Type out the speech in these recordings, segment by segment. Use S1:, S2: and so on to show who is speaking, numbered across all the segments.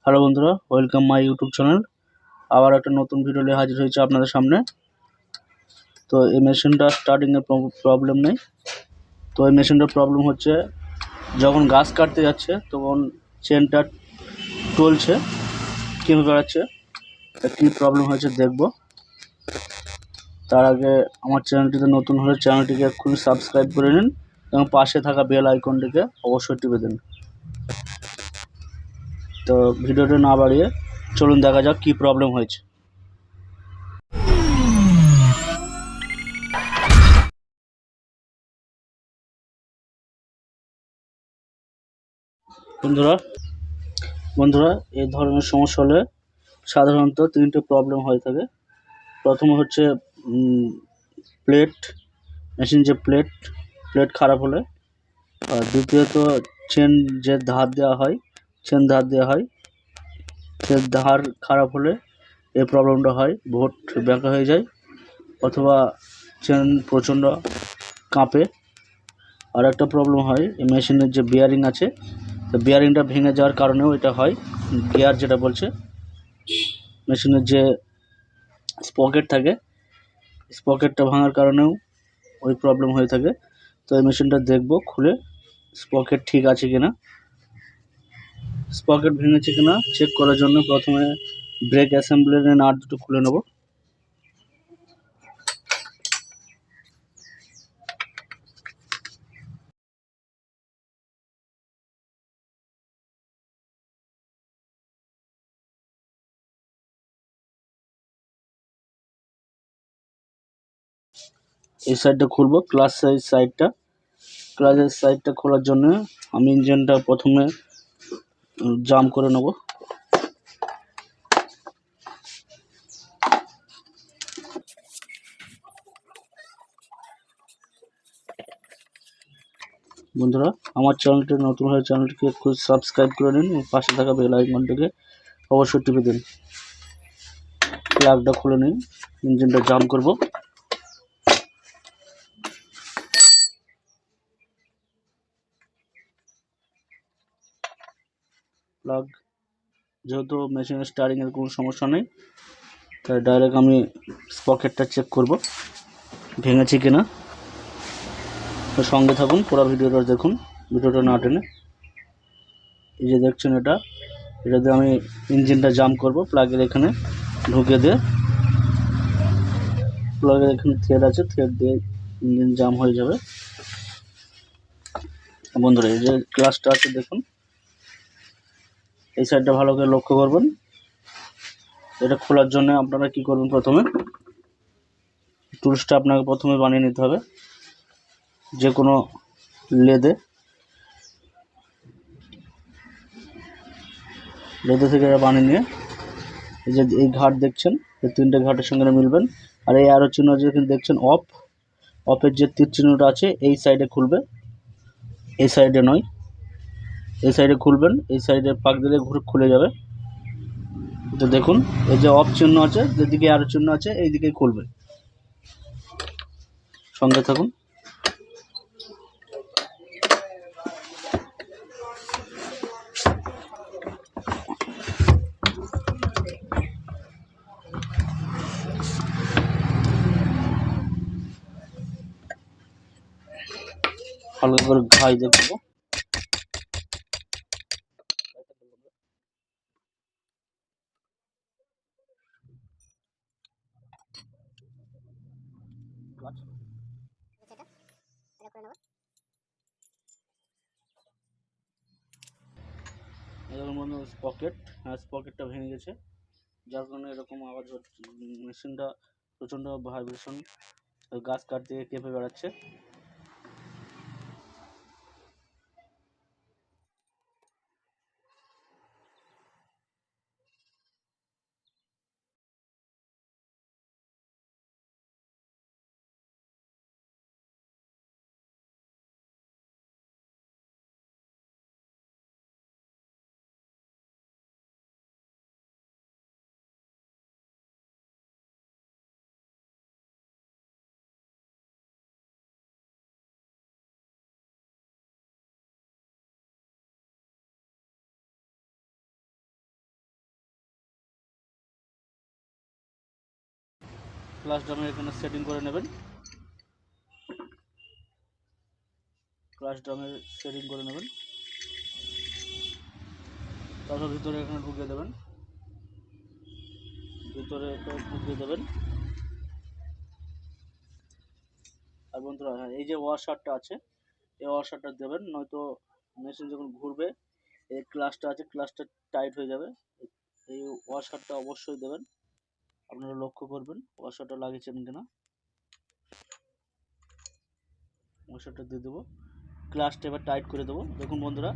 S1: Hello বন্ধুরা, welcome my YouTube channel. আবার একটা নতুন ভিডিও নিয়ে হাজির হয়েছে আপনাদের সামনে। তো এই মেশিনটা স্টার্টিংয়ের প্রবলেম নেই। তো এই মেশিনটার প্রবলেম হচ্ছে যখন গাছ কাটতে যাচ্ছে তখন চেনটা টলছে, কেঁপে বেড়াচ্ছে। কী প্রবলেম হয়েছে দেখব। তার আগে আমার চ্যানেলটিতে নতুন হলে চ্যানেলটিকে এক্ষুনি সাবস্ক্রাইব করে নিন এবং পাশে থাকা বেল আইকনটিকে অবশ্যই টিপে দিন। তো ভিডিওটা না বাড়িয়ে চলুন দেখা যাক কী প্রবলেম হয়েছে। বন্ধুরা এই ধরনের সমস্যা হলে সাধারণত তিনটে প্রবলেম হয়ে থাকে। প্রথমে হচ্ছে প্লেট, মেশিন যে প্লেট খারাপ হলে, আর দ্বিতীয়ত চেন যে ধার দেওয়া হয় সে ধার খারাপ হলে এই প্রবলেমটা হয়, ভোট ব্যাকা হয়ে যায় অথবা চেন প্রচণ্ড কাঁপে। আর একটা প্রবলেম হয় এই মেশিনের যে বিয়ারিং আছে, তো বিয়ারিংটা ভেঙে যাওয়ার কারণেও এটা হয়। গিয়ার যেটা বলছে, মেশিনের যে স্পকেট থাকে, স্পকেটটা ভাঙার কারণেও ওই প্রবলেম হয়ে থাকে। তো এই মেশিনটা দেখব খুলে স্পকেট ঠিক আছে কিনা। স্পকেট ভেঙেছে কিনা চেক করার জন্য প্রথমে ব্রেক অ্যাসেম্বলির নাট দুটো খুলে নেব। এই সাইডটা খুলবো, ক্লাচের সাইডটা খোলার জন্য আমি ইঞ্জিনটা প্রথমে জাম করে নেব। বন্ধুরা, আমার চ্যানেলটি নতুন হলে চ্যানেলটিকে একটু সাবস্ক্রাইব করে নিন এবং পাশে থাকা বেল আইকনটিকে অবশ্যই টিপে দিন। প্লাগটা খুলে নিন, ইঞ্জিনটা জাম করব। প্লাগ, যেহেতু মেশিনের স্টারিংয়ের কোনো সমস্যা নেই, তাই ডাইরেক্ট আমি স্পকেটটা চেক করব ভেঙেছে কিনা। তো সঙ্গে থাকুন, পুরো ভিডিওটা দেখুন, ভিডিওটা না টেনে। এই যে দেখছেন এটা দিয়ে আমি ইঞ্জিনটা জাম করব। প্লাগের এখানে ঢুকে দিয়ে, প্লাগের এখানে থ্রেড আছে, থ্রেড দিয়ে ইঞ্জিন জাম হয়ে যাবে। বন্ধুরা, এই যে ক্লাচটা আছে দেখুন, এই সাইডটা ভালো করে লক্ষ্য করবেন। এটা খোলার জন্য আপনারা কি করবেন, প্রথমে টুলসটা আপনাকে প্রথমে বানিয়ে নিতে হবে। যে কোনো লেদে থেকে বানিয়ে নিয়ে, এই যে এই ঘাট দেখছেন, এই তিনটে ঘাটের সঙ্গে মিলবেন। আর এই আরও চিহ্ন যেখানে দেখছেন অফের যে তীর চিহ্নটা আছে এই সাইডে খুলবে, এই সাইডে নয়, এই সাইডে খুলবেন। এই সাইডে পাক দিলে ঘুরে খুলে যাবে। তো দেখুন, এই যে অফ চিহ্ন আছে, যেদিকে আরও চিহ্ন আছে এই দিকেই খুলবে। সঙ্গে থাকুন। হালকা করে ঘাই দেখবো। এরকম মনে স্পকেটটা ভেঙে গেছে, যার কারণে এরকম আওয়াজ হচ্ছে। মেশিনটা প্রচণ্ড ভাইব্রেশন, গাছ কাটতে কেঁপে বেড়াচ্ছে। ক্লাচ ড্রামের এখানে সেটিং করে নেবেন, ক্লাচ ড্রামের সেটিং করে নেবেন। তারপর ভিতরে এখানে ঢুকিয়ে দেবেন, ভিতরে ঢুকিয়ে দেবেন। আর বন্ধুরা হ্যাঁ, এই যে ওয়াশারটা আছে এই ওয়াশারটা দেবেন, নয়তো মেশিন যখন ঘুরবে এই ক্লাচটা আছে ক্লাচটা টাইট হয়ে যাবে। এই ওয়াশারটা অবশ্যই দেবেন, আপনারা লক্ষ্য করবেন ওয়াশারটা লাগিয়েছেন কিনা। ওয়াশারটা দিয়ে দেবো, ক্লাচটা এবার টাইট করে দেবো। দেখুন বন্ধুরা,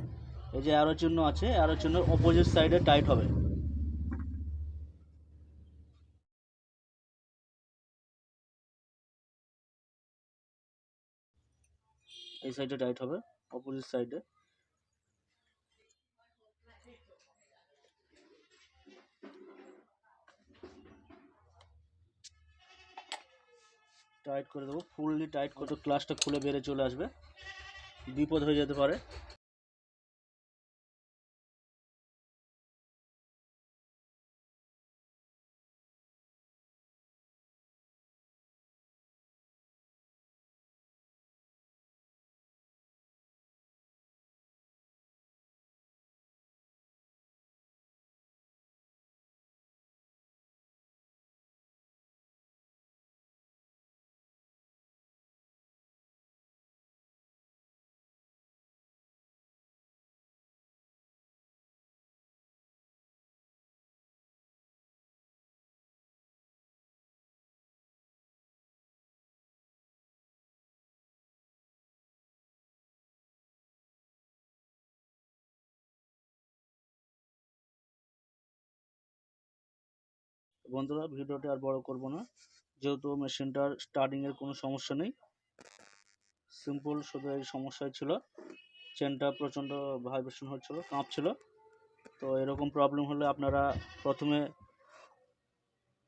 S1: এই যে অ্যারো চিহ্ন আছে অ্যারো চিহ্নের অপোজিট সাইডে টাইট হবে, এই সাইডে টাইট হবে, অপোজিট সাইডে। টাইট করে দেবো, ফুললি টাইট করে ক্লাচটা খুলে বেরিয়ে চলে আসবে, বিপদ হয়ে যেতে পারে। বন্ধুরা ভিডিওটা আর বড় করব না, যেহেতু মেশিনটার স্টার্টিংয়ের কোনো সমস্যা নেই, সিম্পল শুধু এই সমস্যাই ছিল, চেনটা প্রচণ্ড ভাইব্রেশন হচ্ছিল, কাঁপছিল। তো এরকম প্রবলেম হলে আপনারা প্রথমে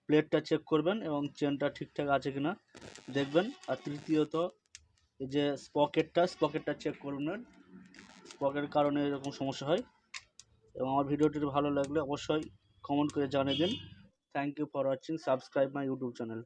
S1: প্লেটটা চেক করবেন এবং চেনটা ঠিকঠাক আছে কিনা দেখবেন। আর তৃতীয়ত এই যে স্পকেটটা চেক করবেন, স্পকেটের কারণে এরকম সমস্যা হয়। এবং আমার ভিডিওটি ভালো লাগলে অবশ্যই কমেন্ট করে জানিয়ে দিন। Thank you for watching, subscribe my YouTube channel.